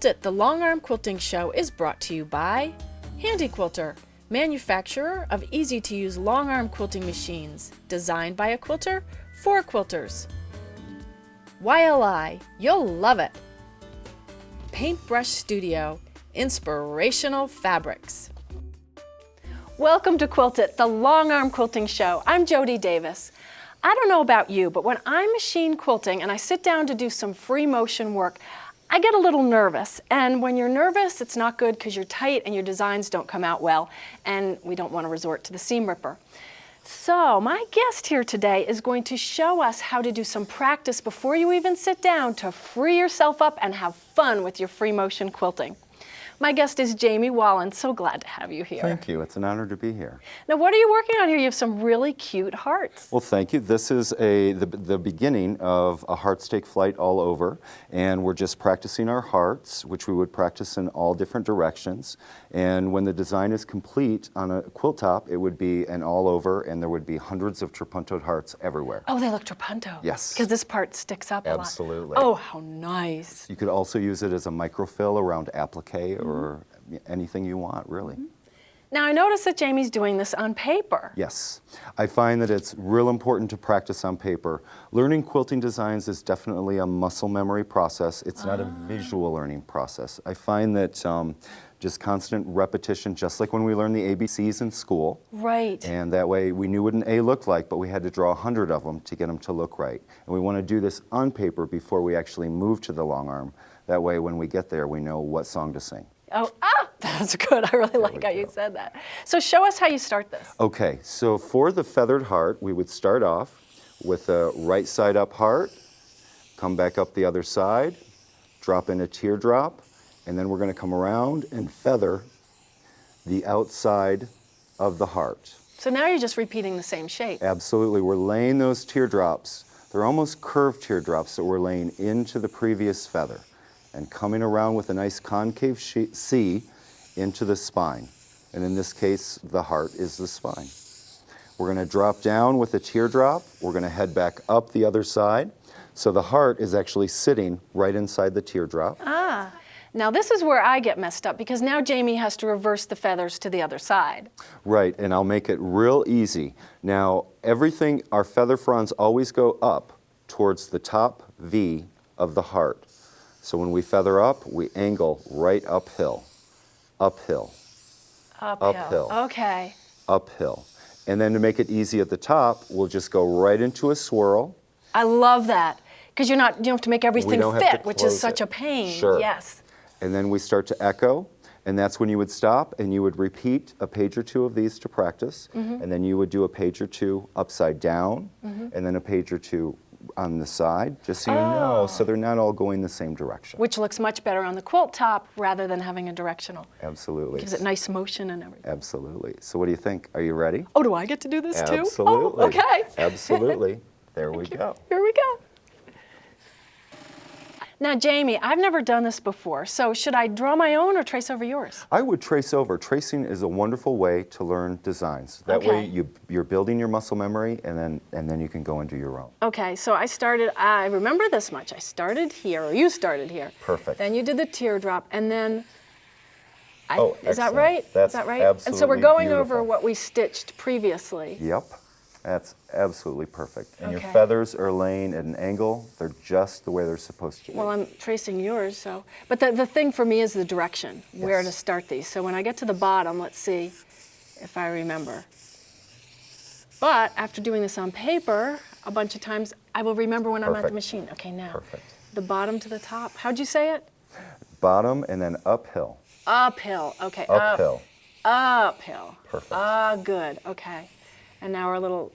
Quilt It, the Longarm Quilting Show is brought to you by Handy Quilter, manufacturer of easy-to-use long-arm quilting machines, designed by a quilter for quilters. YLI, you'll love it. Paintbrush Studio, inspirational fabrics. Welcome to Quilt It, the Longarm Quilting Show. I'm Jody Davis. I don't know about you, but when I'm machine quilting and I sit down to do some free motion work, I get a little nervous, and when you're nervous, it's not good because you're tight and your designs don't come out well, and we don't want to resort to the seam ripper. So my guest here today is going to show us how to do some practice before you even sit down to free yourself up and have fun with your free motion quilting. My guest is Jamie Wallen. So glad to have you here. Thank you. It's an honor to be here. Now, what are you working on here? You have some really cute hearts. Well, thank you. This is the beginning of a heart stake flight all over, and we're just practicing our hearts, which we would practice in all different directions. And when the design is complete on a quilt top, it would be an all over, and there would be hundreds of trapuntoed hearts everywhere. Oh, they look trapunto. Yes. Because this part sticks up a lot. Absolutely. Oh, how nice. You could also use it as a microfill around applique or anything you want, really. Now, I noticed that Jamie's doing this on paper. Yes. I find that it's real important to practice on paper. Learning quilting designs is definitely a muscle memory process. It's not a visual learning process. I find that just constant repetition, just like when we learned the ABCs in school. Right. And that way we knew what an A looked like, but we had to draw 100 of them to get them to look right. And we want to do this on paper before we actually move to the long arm. That way when we get there, we know what song to sing. Oh, that's good. I really like how you said that. So show us how you start this. Okay, so for the feathered heart, we would start off with a right side up heart, come back up the other side, drop in a teardrop, and then we're going to come around and feather the outside of the heart. So now you're just repeating the same shape. Absolutely. We're laying those teardrops. They're almost curved teardrops that we're laying into the previous feather and coming around with a nice concave C into the spine. And in this case, the heart is the spine. We're going to drop down with a teardrop. We're going to head back up the other side. So the heart is actually sitting right inside the teardrop. Now this is where I get messed up because now Jamie has to reverse the feathers to the other side. Right, and I'll make it real easy. Now, everything, our feather fronds always go up towards the top V of the heart. So when we feather up, we angle right uphill, uphill, uphill, okay, uphill. And then to make it easy at the top, we'll just go right into a swirl. I love that because you don't have to make everything fit, which is such a pain. Sure. Yes. And then we start to echo, and that's when you would stop and you would repeat a page or two of these to practice, and then you would do a page or two upside down, and then a page or two on the side, just so you know, so they're not all going the same direction. Which looks much better on the quilt top rather than having a directional. Absolutely. Gives it nice motion and everything. Absolutely. So what do you think? Are you ready? Oh, do I get to do this too? Absolutely. Oh, okay. Absolutely. There we go. Here we go. Now, Jamie, I've never done this before, so should I draw my own or trace over yours? I would trace over. Tracing is a wonderful way to learn designs. That way you're building your muscle memory, and then you can go into your own. Okay, so I remember this much. I started here, or you started here. Perfect. Then you did the teardrop, and then, is that excellent. right? That's is that right? absolutely And so we're going beautiful. over what we stitched previously. Yep. That's absolutely perfect. And your feathers are laying at an angle. They're just the way they're supposed to be. Well, I'm tracing yours, so. But the thing for me is the direction, where to start these. So when I get to the bottom, let's see if I remember. But after doing this on paper a bunch of times, I will remember when I'm at the machine. Okay, now. Perfect. The bottom to the top. How'd you say it? Bottom and then uphill. Uphill. Okay. Uphill. Uphill. Perfect. Good. Okay. And now our little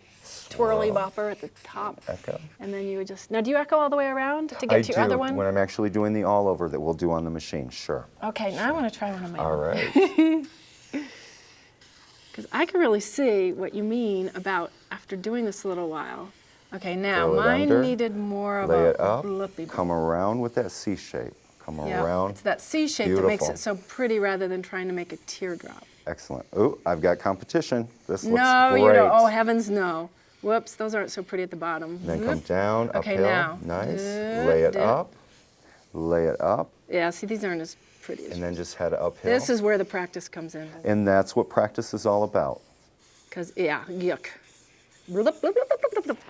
twirly bopper at the top. Echo. And then you would just, now do you echo all the way around to get to your other one? When I'm actually doing the all over that we'll do on the machine, sure. Okay, now I want to try one of my own. All right. Because I can really see what you mean about after doing this a little while. Okay, now mine needed more of lay it up, blippy. come around with that C shape. Come around. It's that C shape that makes it so pretty rather than trying to make a teardrop. Excellent. Oh, I've got competition. This looks no, great. You don't. Oh, heavens, no. Whoops, those aren't so pretty at the bottom. Then come down, okay, uphill. now. Nice. Lay it up. Lay it up. Yeah, see, these aren't as pretty as and then just head uphill. This is where the practice comes in. And that's what practice is all about. Because, yeah, yuck. Okay,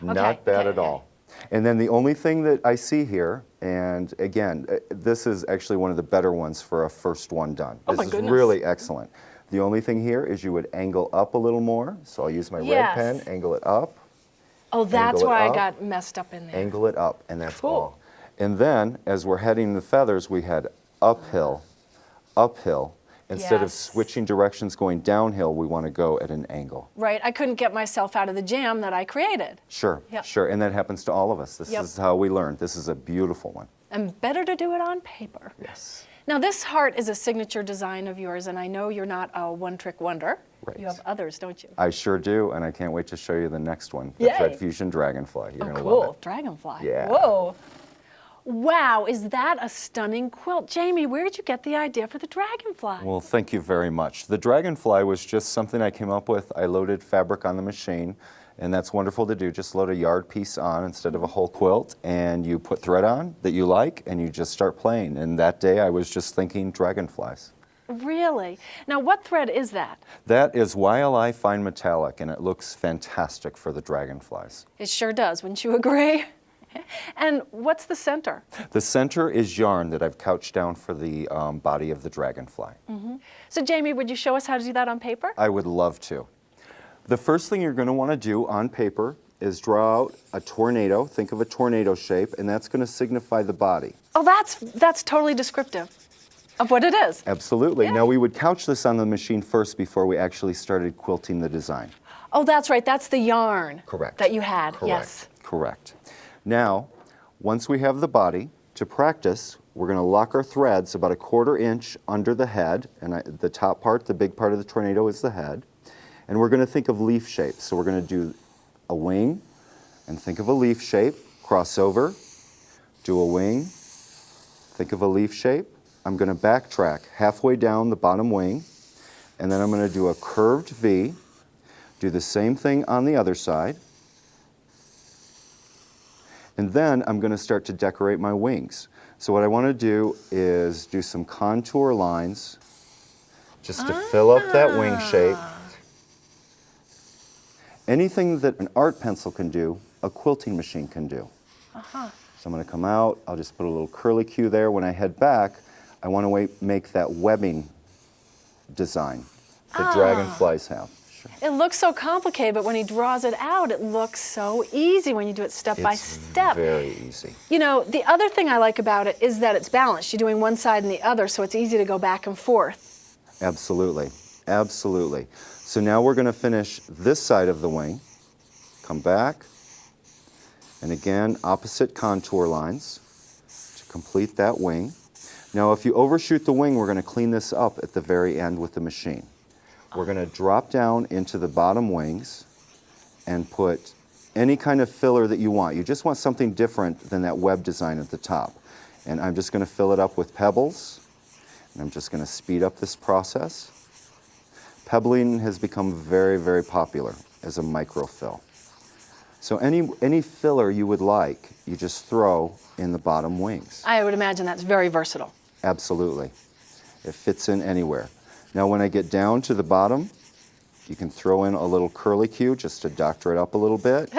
Not bad at all. And then the only thing that I see here, and again, this is actually one of the better ones for a first one done. Oh, my this goodness. is really excellent. The only thing here is you would angle up a little more. So I'll use my red pen, angle it up. Oh, that's angle it why I up, got messed up in there. Angle it up, and that's Cool. all. And then, as we're heading the feathers, we head uphill, uphill. Instead of switching directions going downhill, we want to go at an angle. Right, I couldn't get myself out of the jam that I created. Sure, Yep. sure, and that happens to all of us. This is how we learn. This is a beautiful one. And better to do it on paper. Yes. Now, this heart is a signature design of yours, and I know you're not a one-trick wonder. Right. You have others, don't you? I sure do, and I can't wait to show you the next one, the Yay. Thread Fusion Dragonfly. You're gonna Cool, love it. dragonfly. Yeah. Whoa. Wow, is that a stunning quilt? Jamie, where did you get the idea for the dragonfly? Well, thank you very much. The Dragonfly was just something I came up with. I loaded fabric on the machine, and that's wonderful to do. Just load a yard piece on instead of a whole quilt, and you put thread on that you like, and you just start playing. And that day, I was just thinking dragonflies. Really? Now, what thread is that? That is YLI Fine Metallic, and it looks fantastic for the dragonflies. It sure does, wouldn't you agree? And what's the center? The center is yarn that I've couched down for the body of the dragonfly. So, Jamie, would you show us how to do that on paper? I would love to. The first thing you're going to want to do on paper is draw out a tornado. Think of a tornado shape, and that's going to signify the body. Oh, that's totally descriptive of what it is. Absolutely. Yeah. Now, we would couch this on the machine first before we actually started quilting the design. Oh, that's right. That's the yarn. Correct. That you had. Correct. Yes. Correct. Now, once we have the body, to practice, we're going to lock our threads about 1/4 inch under the head, and the top part, the big part of the tornado, is the head. And we're going to think of leaf shapes. So we're going to do a wing, and think of a leaf shape, cross over, do a wing, think of a leaf shape. I'm going to backtrack halfway down the bottom wing, and then I'm going to do a curved V, do the same thing on the other side. And then I'm going to start to decorate my wings. So what I want to do is do some contour lines just to fill up that wing shape. Anything that an art pencil can do, a quilting machine can do. So I'm going to come out, I'll just put a little curlicue there. When I head back, I want to make that webbing design that dragonflies have. It looks so complicated, but when he draws it out, it looks so easy when you do it step by step. It's very easy. You know, the other thing I like about it is that it's balanced. You're doing one side and the other, so it's easy to go back and forth. Absolutely, absolutely. So now we're going to finish this side of the wing. Come back, and again, opposite contour lines to complete that wing. Now, if you overshoot the wing, we're going to clean this up at the very end with the machine. We're going to drop down into the bottom wings and put any kind of filler that you want. You just want something different than that web design at the top. And I'm just going to fill it up with pebbles, and I'm just going to speed up this process. Pebbling has become very, very popular as a microfill. So any filler you would like, you just throw in the bottom wings. I would imagine that's very versatile. Absolutely. It fits in anywhere. Now when I get down to the bottom, you can throw in a little curlicue just to doctor it up a little bit.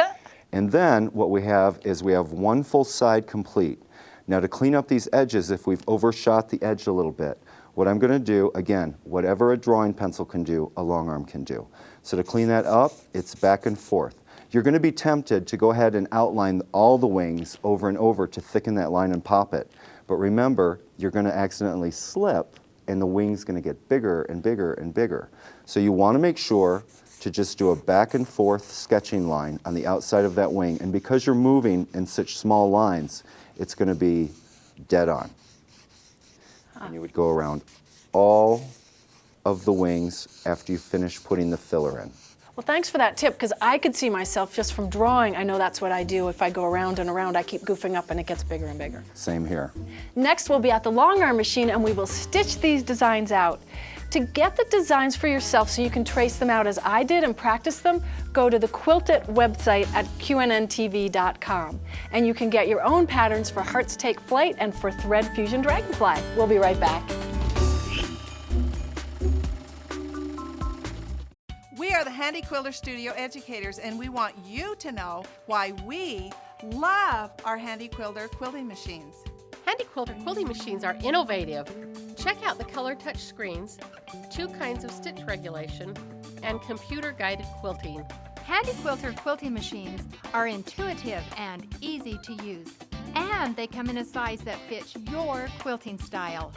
And then what we have is we have one full side complete. Now to clean up these edges, if we've overshot the edge a little bit, what I'm going to do, again, whatever a drawing pencil can do, a long arm can do. So to clean that up, it's back and forth. You're going to be tempted to go ahead and outline all the wings over and over to thicken that line and pop it. But remember, you're going to accidentally slip, and the wing's going to get bigger and bigger and bigger. So you want to make sure to just do a back and forth sketching line on the outside of that wing. And because you're moving in such small lines, it's going to be dead on. And you would go around all of the wings after you finish putting the filler in. Well, thanks for that tip, because I could see myself just from drawing. I know that's what I do. If I go around and around, I keep goofing up and it gets bigger and bigger. Same here. Next, we'll be at the Longarm machine and we will stitch these designs out. To get the designs for yourself so you can trace them out as I did and practice them, go to the Quiltit website at qnntv.com. And you can get your own patterns for Hearts Take Flight and for Thread Fusion Dragonfly. We'll be right back. We are the Handy Quilter Studio educators, and we want you to know why we love our Handy Quilter quilting machines. Handy Quilter quilting machines are innovative. Check out the color touch screens, 2 kinds of stitch regulation, and computer-guided quilting. Handy Quilter quilting machines are intuitive and easy to use, and they come in a size that fits your quilting style.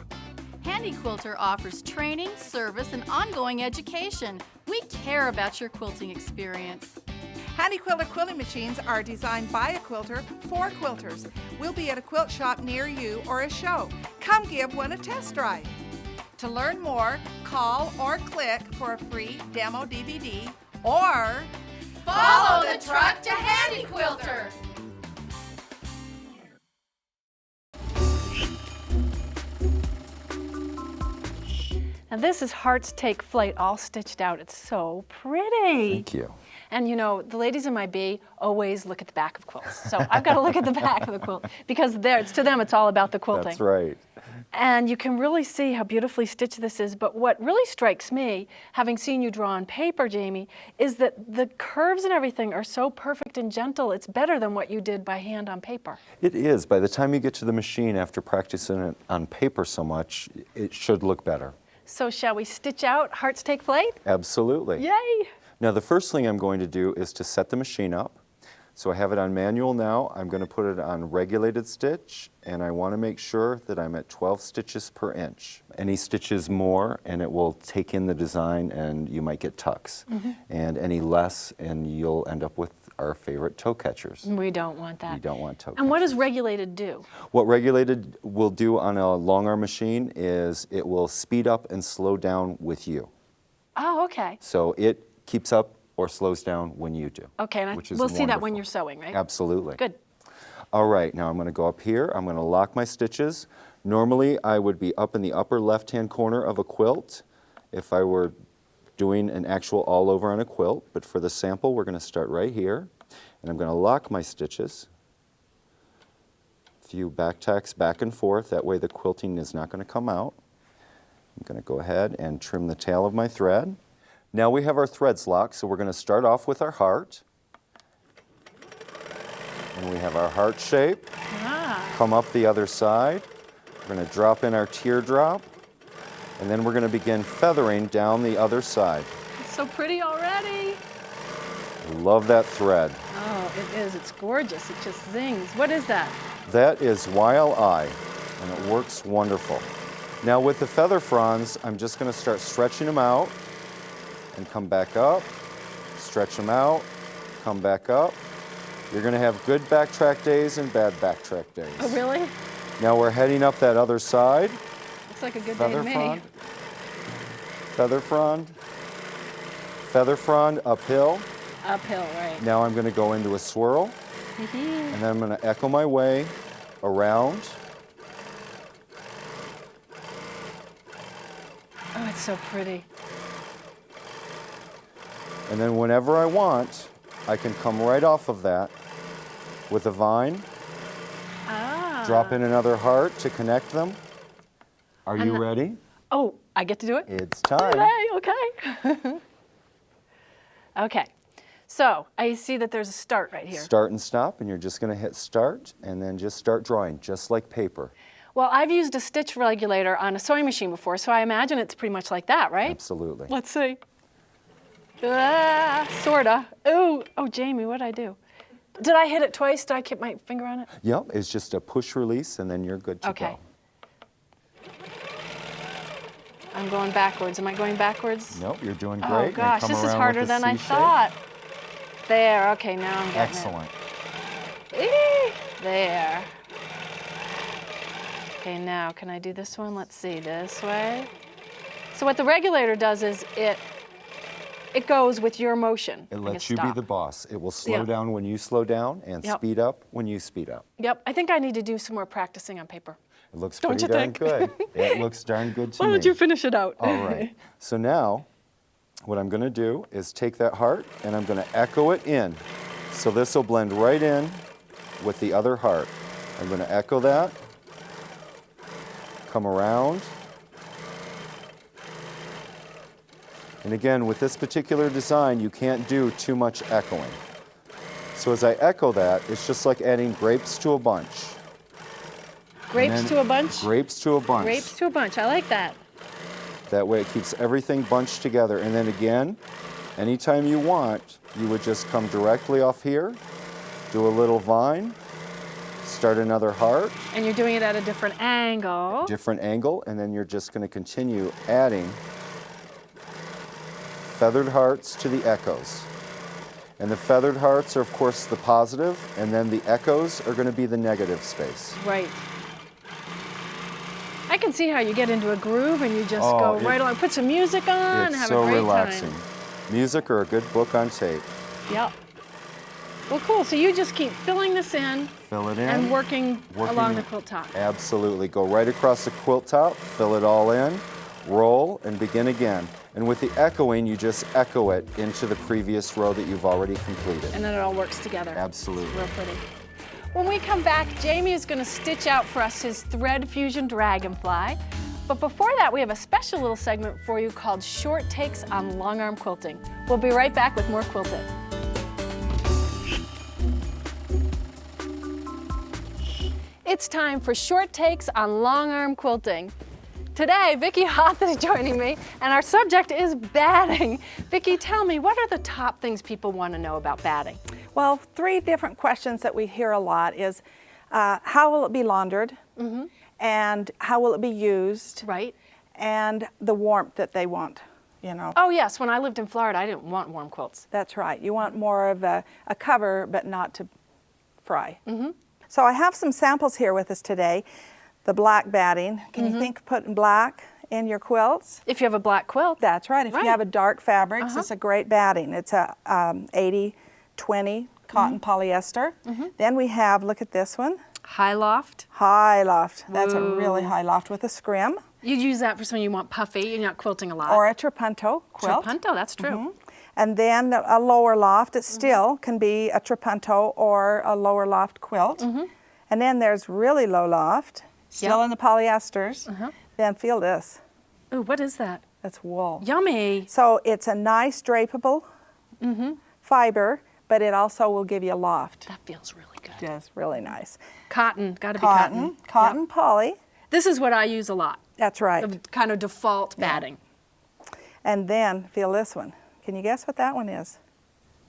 Handy Quilter offers training, service, and ongoing education. We care about your quilting experience. Handy Quilter quilting machines are designed by a quilter for quilters. We'll be at a quilt shop near you or a show. Come give one a test drive. To learn more, call or click for a free demo DVD or Follow the truck to Handy Quilter! Now this is Hearts Take Flight all stitched out. It's so pretty. Thank you. And you know, the ladies in my bee always look at the back of quilts. So I've got to look at the back of the quilt because to them it's all about the quilting. That's right. And you can really see how beautifully stitched this is. But what really strikes me, having seen you draw on paper, Jamie, is that the curves and everything are so perfect and gentle. It's better than what you did by hand on paper. It is. By the time you get to the machine after practicing it on paper so much, it should look better. So shall we stitch out Hearts Take Flight? Absolutely. Yay! Now the first thing I'm going to do is to set the machine up. So I have it on manual now. I'm going to put it on regulated stitch, and I want to make sure that I'm at 12 stitches per inch. Any stitches more and it will take in the design and you might get tucks. And any less and you'll end up with our favorite toe catchers. We don't want that. We don't want toe catchers. And what does regulated do? What regulated will do on a Longarm machine is it will speed up and slow down with you. Oh, okay. So it keeps up or slows down when you do. Okay, and which is we'll see that when wonderful. you're sewing, right? Absolutely. Good. All right, now I'm going to go up here. I'm going to lock my stitches. Normally, I would be up in the upper left-hand corner of a quilt if I were doing an actual all-over on a quilt, but for the sample, we're going to start right here, and I'm going to lock my stitches. A few back tacks back and forth. That way the quilting is not going to come out. I'm going to go ahead and trim the tail of my thread. Now we have our threads locked, so we're going to start off with our heart. And we have our heart shape. Come up the other side. We're going to drop in our teardrop. And then we're going to begin feathering down the other side. It's so pretty already. Love that thread. Oh, it is. It's gorgeous. It just zings. What is that? That is Weil Eye, and it works wonderful. Now with the feather fronds, I'm just going to start stretching them out and come back up, stretch them out, come back up. You're going to have good backtrack days and bad backtrack days. Oh, really? Now we're heading up that other side. Looks like a good day Feather to me. frond, feather frond, feather frond uphill. Uphill, right. Now I'm going to go into a swirl, and then I'm going to echo my way around. Oh, it's so pretty. And then whenever I want, I can come right off of that with a vine, drop in another heart to connect them. Are you ready? Oh, I get to do it? It's time. Okay. Okay. So I see that there's a start right here. Start and stop, and you're just going to hit start and then just start drawing, just like paper. Well, I've used a stitch regulator on a sewing machine before, so I imagine it's pretty much like that, right? Absolutely. Let's see. Sorta. Ooh, oh, Jamie, what'd I do? Did I hit it twice? Did I keep my finger on it? Yep, it's just a push release, and then you're good to Okay. go. I'm going backwards. Am I going backwards? Nope, you're doing great. Oh And gosh, come this is around harder with the than I C shape. thought. There, okay, now I'm getting Excellent. it. There. Okay, now can I do this one? Let's see, this way. So what the regulator does is it goes with your motion. It I lets guess you be stop. the boss. It will slow Yeah. down when you slow down and Yep. speed up when you speed up. Yep, I think I need to do some more practicing on paper. It looks Don't pretty you darn think? good. It looks darn good to Why me. don't you finish it out? All right. So now, what I'm going to do is take that heart and I'm going to echo it in. So this will blend right in with the other heart. I'm going to echo that, come around. And again, with this particular design, you can't do too much echoing. So as I echo that, it's just like adding grapes to a bunch. Grapes to a bunch? Grapes to a bunch. Grapes to a bunch. I like that. That way it keeps everything bunched together. And then again, anytime you want, you would just come directly off here, do a little vine, start another heart. And you're doing it at a different angle. Different angle, and then you're just going to continue adding feathered hearts to the echoes. And the feathered hearts are, of course, the positive, and then the echoes are going to be the negative space. Right. I can see how you get into a groove and you just Oh, go right along. Put some music on and It's have so a great relaxing. time. Music or a good book on tape. Yep. Well, cool. So you just keep filling this in Fill it in. and working along the quilt top. Absolutely. Go right across the quilt top, fill it all in, roll, and begin again. And with the echoing, you just echo it into the previous row that you've already completed. And then it all works together. Absolutely. Real pretty. When we come back, Jamie is going to stitch out for us his Thread Fusion Dragonfly. But before that, we have a special little segment for you called Short Takes on Longarm Quilting. We'll be right back with more Quilt It. It's time for Short Takes on Longarm Quilting. Today, Vicki Hoth is joining me, and our subject is batting. Vicki, tell me, what are the top things people want to know about batting? Well, 3 different questions that we hear a lot is how will it be laundered? And how will it be used? Right. And the warmth that they want, you know. Oh yes, when I lived in Florida, I didn't want warm quilts. That's right. You want more of a cover, but not to fry. So I have some samples here with us today. The black batting. Can you think of putting black in your quilts? If you have a black quilt. That's right. If Right. you have a dark fabrics, it's a great batting. It's a 80-20 cotton polyester. Then we have, look at this one, High loft. high loft. That's a really high loft with a scrim. You'd use that for when you want puffy, you're not quilting a lot. Or a trapunto quilt. Trapunto, that's true. And then a lower loft, it still can be a trapunto or a lower loft quilt. And then there's really low loft, still in the polyesters. Then feel this, Ooh, what is that? that's wool. Yummy. So it's a nice drapeable fiber, but it also will give you a loft. That feels really good. Just really nice. Cotton, gotta be cotton. Cotton poly, This is what I use a lot. that's right. The kind of default batting. And then feel this one. Can you guess what that one is?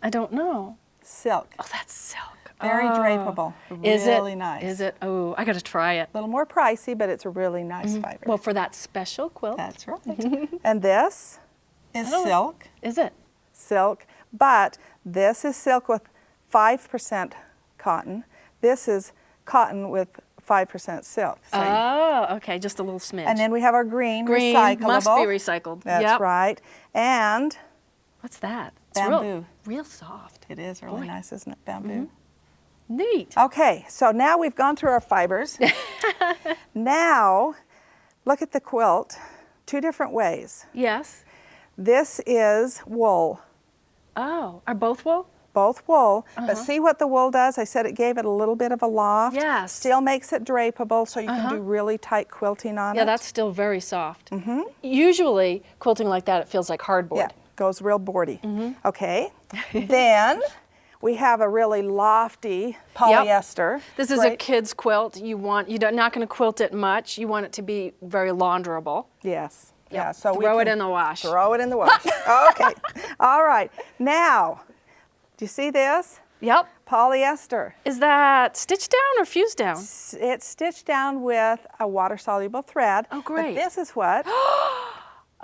I don't know. Silk. Oh, that's silk. Very drapeable. Is really it? nice. Is it? Oh, I gotta try it. A little more pricey, but it's a really nice fiber. Well, for that special quilt. That's right. And this is silk. Is it? Silk, but this is silk with 5% cotton. This is cotton with 5% silk. So Oh, okay, just a little smidge. and then we have our green, green recyclable. must be recycled. That's Yep. right. And What's that? It's Bamboo. real soft. it is really nice, isn't it? Bamboo. Neat. Okay, so now we've gone through our fibers. Now, look at the quilt 2 different ways. Yes. This is wool. Oh, are both wool? Both wool, but see what the wool does? I said it gave it a little bit of a loft. Yes. Still makes it drapeable so you can do really tight quilting on it. Yeah, that's still very soft. Usually, quilting like that, it feels like hardboard. Yeah, goes real boardy. Okay, then we have a really lofty polyester. This is a kid's quilt. You're not going to quilt it much. You want it to be very launderable. Yes. Yep. Yeah, so Throw we it can in the wash. Throw it in the wash. Okay. All right. Now, do you see this? Yep. Polyester. Is that stitched down or fused down? It's stitched down with a water-soluble thread. Oh, great. But this is what?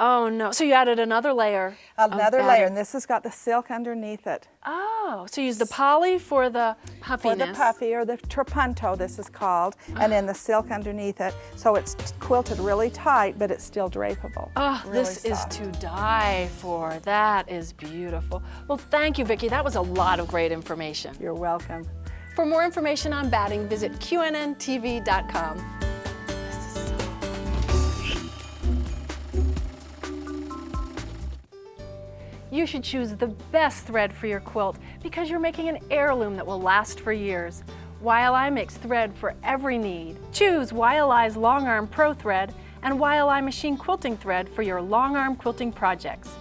Oh no! So you added another layer. Another of layer, batting. and this has got the silk underneath it. Oh, so you use the poly for the puffiness. For the puffy, or the trapunto, this is called, and then the silk underneath it. So it's quilted really tight, but it's still drapeable. Oh, Really this is soft. to die for. That is beautiful. Well, thank you, Vicki. That was a lot of great information. You're welcome. For more information on batting, visit qnntv.com. You should choose the best thread for your quilt because you're making an heirloom that will last for years. YLI makes thread for every need. Choose YLI's Longarm Pro thread and YLI machine quilting thread for your Longarm quilting projects.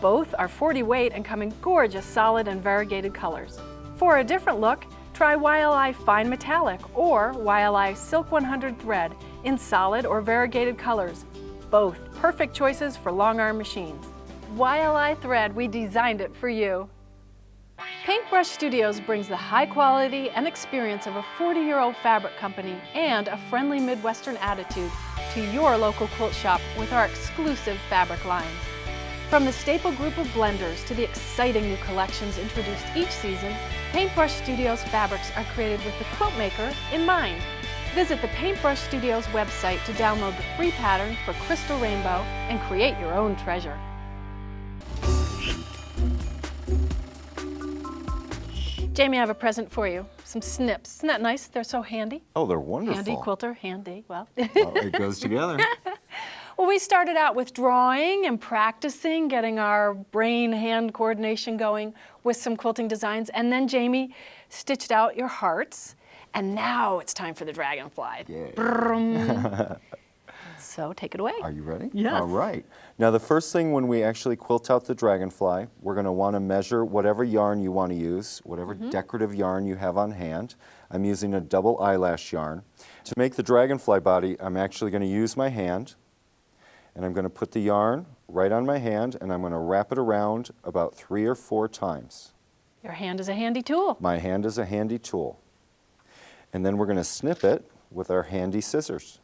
Both are 40 weight and come in gorgeous solid and variegated colors. For a different look, try YLI Fine Metallic or YLI Silk 100 thread in solid or variegated colors. Both perfect choices for Longarm machines. YLI thread, we designed it for you. Paintbrush Studios brings the high quality and experience of a 40-year-old fabric company and a friendly Midwestern attitude to your local quilt shop with our exclusive fabric lines. From the staple group of blenders to the exciting new collections introduced each season, Paintbrush Studios fabrics are created with the quilt maker in mind. Visit the Paintbrush Studios website to download the free pattern for Crystal Rainbow and create your own treasure. Jamie, I have a present for you. Some snips. Isn't that nice? They're so handy. Oh, they're wonderful. Handy quilter, handy. Well, Well, it goes together. well, we started out with drawing and practicing, getting our brain-hand coordination going with some quilting designs, and then Jamie stitched out your hearts, and now it's time for the dragonfly. Yeah. So take it away. Are you ready? Yes. All right. Now the first thing when we actually quilt out the dragonfly, we're going to want to measure whatever yarn you want to use, whatever decorative yarn you have on hand. I'm using a double eyelash yarn. To make the dragonfly body, I'm actually going to use my hand, and I'm going to put the yarn right on my hand, and I'm going to wrap it around about 3 or 4 times. Your hand is a handy tool. My hand is a handy tool. And then we're going to snip it with our handy scissors.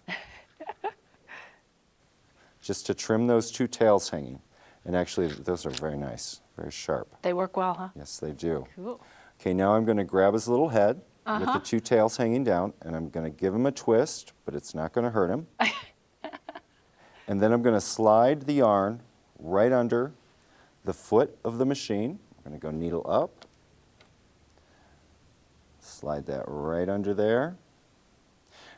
Just to trim those 2 tails hanging. And actually, those are very nice, very sharp. They work well, huh? Yes, they do. Cool. Okay, now I'm going to grab his little head with the 2 tails hanging down, and I'm going to give him a twist, but it's not going to hurt him. And then I'm going to slide the yarn right under the foot of the machine. I'm going to go needle up. Slide that right under there.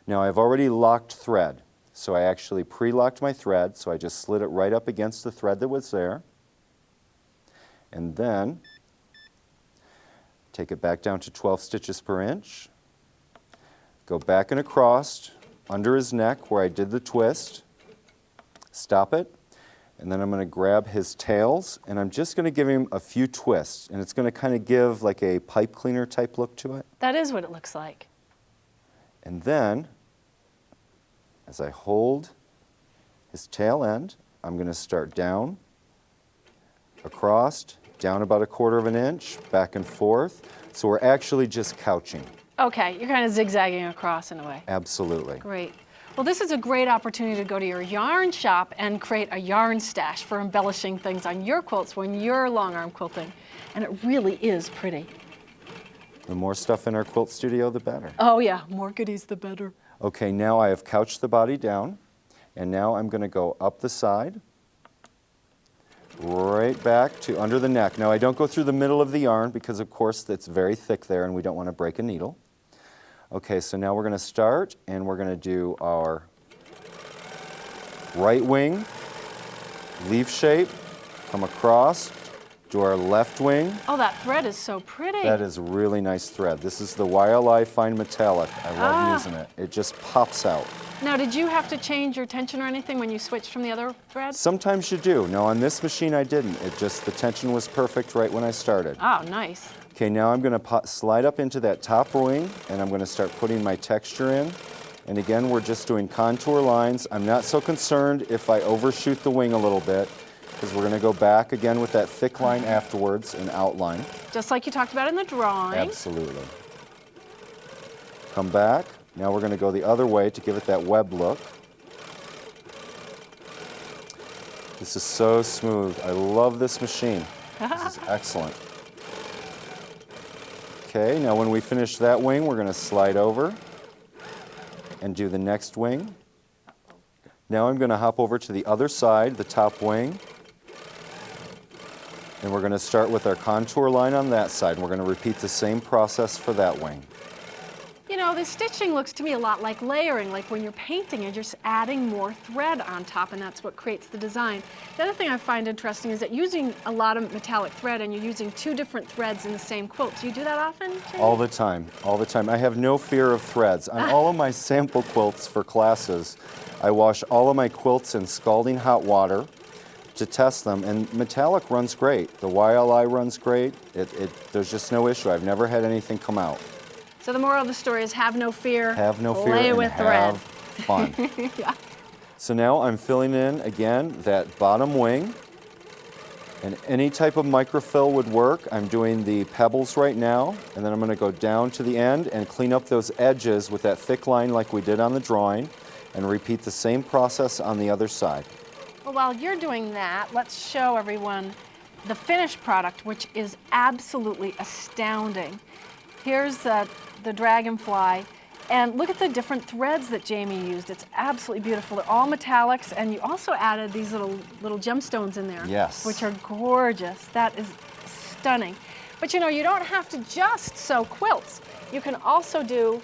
Now I've already locked thread. So I actually pre-locked my thread, so I just slid it right up against the thread that was there. And then take it back down to 12 stitches per inch. Go back and across under his neck where I did the twist. Stop it. And then I'm going to grab his tails, and I'm just going to give him a few twists. And it's going to kind of give like a pipe cleaner type look to it. That is what it looks like. And then, as I hold his tail end, I'm going to start down, across, down about 1/4 of an inch, back and forth. So we're actually just couching. Okay, you're kind of zigzagging across in a way. Absolutely. Great. Well, this is a great opportunity to go to your yarn shop and create a yarn stash for embellishing things on your quilts when you're longarm quilting. And it really is pretty. The more stuff in our quilt studio, the better. Oh yeah, more goodies the better. Okay, now I have couched the body down, and now I'm going to go up the side, right back to under the neck. Now I don't go through the middle of the yarn because of course it's very thick there and we don't want to break a needle. Okay, so now we're going to start and we're going to do our right wing, leaf shape, come across, do our left wing. Oh, that thread is so pretty. That is really nice thread. This is the YLI Fine Metallic. I love using it. It just pops out. Now, did you have to change your tension or anything when you switched from the other thread? Sometimes you do. No, on this machine I didn't. It just, the tension was perfect right when I started. Oh, nice. Okay, now I'm going to slide up into that top wing, and I'm going to start putting my texture in. And again, we're just doing contour lines. I'm not so concerned if I overshoot the wing a little bit, because we're going to go back again with that thick line afterwards and outline. Just like you talked about in the drawing. Absolutely. Come back. Now we're going to go the other way to give it that web look. This is so smooth. I love this machine. This is excellent. Okay, now when we finish that wing, we're going to slide over and do the next wing. Now I'm going to hop over to the other side, the top wing. And we're going to start with our contour line on that side, and we're going to repeat the same process for that wing. You know, the stitching looks to me a lot like layering, like when you're painting, you're just adding more thread on top, and that's what creates the design. The other thing I find interesting is that using a lot of metallic thread and you're using 2 different threads in the same quilt. Do you do that often, Jamie? All the time, all the time. I have no fear of threads. On all of my sample quilts for classes, I wash all of my quilts in scalding hot water to test them, and metallic runs great. The YLI runs great. There's just no issue. I've never had anything come out. So the moral of the story is have no fear. Have no fear Play and with have thread. fun. Yeah. So now I'm filling in, again, that bottom wing. And any type of microfill would work. I'm doing the pebbles right now, and then I'm going to go down to the end and clean up those edges with that thick line like we did on the drawing, and repeat the same process on the other side. Well, while you're doing that, let's show everyone the finished product, which is absolutely astounding. Here's the dragonfly, and look at the different threads that Jamie used. It's absolutely beautiful. They're all metallics, and you also added these little gemstones in there. Yes. Which are gorgeous. That is stunning. But you know, you don't have to just sew quilts. You can also do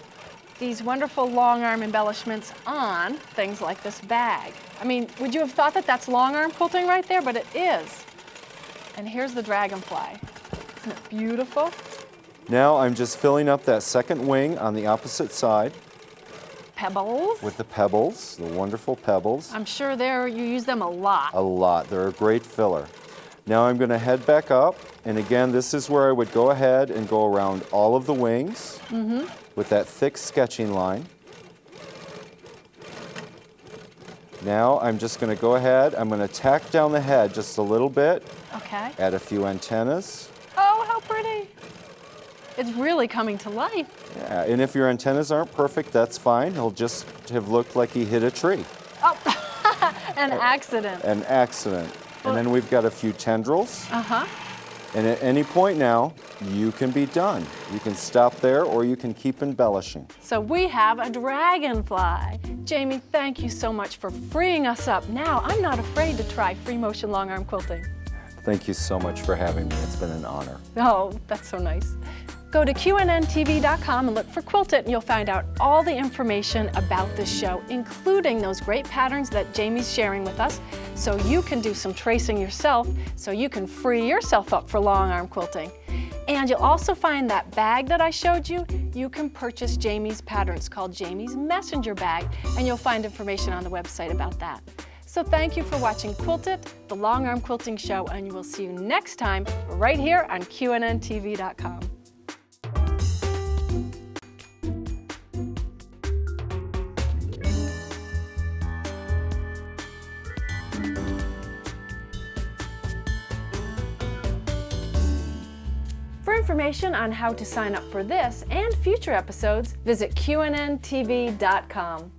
these wonderful long arm embellishments on things like this bag. I mean, would you have thought that that's long arm quilting right there? But it is. And here's the dragonfly. Isn't it beautiful? Now I'm just filling up that second wing on the opposite side Pebbles. with the pebbles, the wonderful pebbles. I'm sure you use them a lot. A lot. They're a great filler. Now I'm going to head back up, and again, this is where I would go ahead and go around all of the wings with that thick sketching line. Now I'm just going to go ahead, I'm going to tack down the head just a little bit, Okay. add a few antennas. Oh, how pretty. It's really coming to life. Yeah, and if your antennas aren't perfect, that's fine. He'll just have looked like he hit a tree. Oh, an accident. An accident. And then we've got a few tendrils. Uh-huh. And at any point now, you can be done. You can stop there, or you can keep embellishing. So we have a dragonfly. Jamie, thank you so much for freeing us up. Now I'm not afraid to try free motion long arm quilting. Thank you so much for having me. It's been an honor. Oh, that's so nice. Go to QNNTV.com and look for Quilt It, and you'll find out all the information about this show, including those great patterns that Jamie's sharing with us, so you can do some tracing yourself, so you can free yourself up for long arm quilting. And you'll also find that bag that I showed you. You can purchase Jamie's pattern. It's called Jamie's Messenger Bag, and you'll find information on the website about that. So thank you for watching Quilt It, the Long Arm Quilting Show, and we'll see you next time right here on QNNTV.com. For information on how to sign up for this and future episodes, visit QNNTV.com.